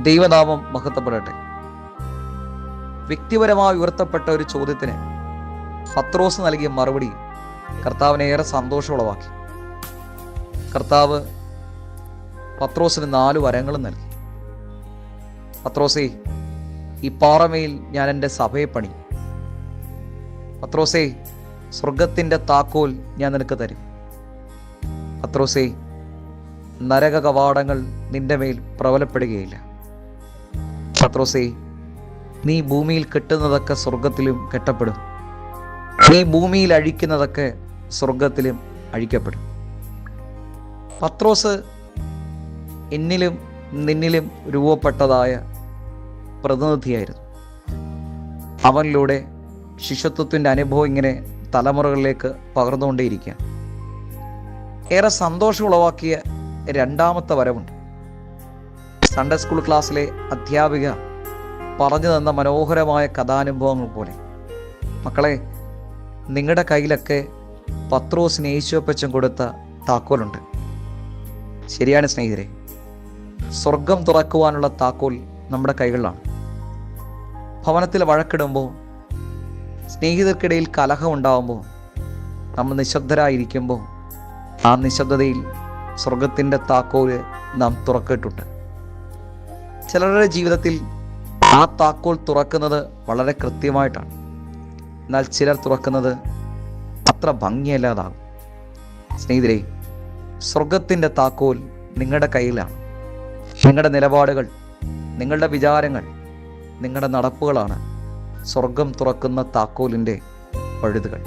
ദൈവനാമം മഹത്വപ്പെടട്ടെ. വ്യക്തിപരമായി ഉയർത്തപ്പെട്ട ഒരു ചോദ്യത്തിന് പത്രോസ് നൽകിയ മറുപടി കർത്താവിനെ ഏറെ സന്തോഷമുളവാക്കി. കർത്താവ് പത്രോസിന് 4 വരങ്ങളും നൽകി. പത്രോസേ, ഈ പാറമേൽ ഞാൻ എൻ്റെ സഭയെ പണി. പത്രോസേ, സ്വർഗത്തിൻ്റെ താക്കോൽ ഞാൻ നിനക്ക് തരും. പത്രോസേ, നരക കവാടങ്ങൾ നിന്റെ മേൽ പ്രബലപ്പെടുകയില്ല. പത്രോസേ, നീ ഭൂമിയിൽ കെട്ടുന്നതൊക്കെ സ്വർഗത്തിലും കെട്ടപ്പെടും. നീ ഭൂമിയിൽ അഴിക്കുന്നതൊക്കെ സ്വർഗത്തിലും അഴിക്കപ്പെടും. പത്രോസ് എന്നിലും നിന്നിലും രൂപപ്പെട്ടതായ പ്രതിനിധിയായിരുന്നു. അവനിലൂടെ ശിഷ്യത്വത്തിൻ്റെ അനുഭവം ഇങ്ങനെ തലമുറകളിലേക്ക് പകർന്നുകൊണ്ടേയിരിക്കുക. ഏറെ സന്തോഷം ഉളവാക്കിയ 2ാമത്തെ വരവുണ്ട്. സൺഡേ സ്കൂൾ ക്ലാസ്സിലെ അധ്യാപിക പറഞ്ഞു തന്ന മനോഹരമായ കഥാനുഭവങ്ങൾ പോലെ, മക്കളെ, നിങ്ങളുടെ കയ്യിലൊക്കെ പത്രോസിന് യേശുവപ്പച്ചൻ കൊടുത്ത താക്കോലുണ്ട്. ശരിയാണ് സ്നേഹിതരെ, സ്വർഗം തുറക്കുവാനുള്ള താക്കോൽ നമ്മുടെ കൈകളിലാണ്. ഭവനത്തിൽ വഴക്കിടുമ്പോൾ, സ്നേഹിതർക്കിടയിൽ കലഹം ഉണ്ടാകുമ്പോൾ, നമ്മൾ നിശബ്ദരായിരിക്കുമ്പോൾ, ആ നിശബ്ദതയിൽ സ്വർഗത്തിൻ്റെ താക്കോല് നാം തുറക്കിയിട്ടുണ്ട്. ചിലരുടെ ജീവിതത്തിൽ ആ താക്കോൽ തുറക്കുന്നത് വളരെ കൃത്യമായിട്ടാണ്. എന്നാൽ ചിലർ തുറക്കുന്നത് അത്ര ഭംഗിയല്ലാതാകും. സ്നേഹിതരെ, സ്വർഗത്തിൻ്റെ താക്കോൽ നിങ്ങളുടെ കയ്യിലാണ്. നിങ്ങളുടെ നിലപാടുകൾ, നിങ്ങളുടെ വിചാരങ്ങൾ, നിങ്ങളുടെ നടപ്പുകളാണ് സ്വർഗം തുറക്കുന്ന താക്കോലിൻ്റെ പഴുതുകൾ.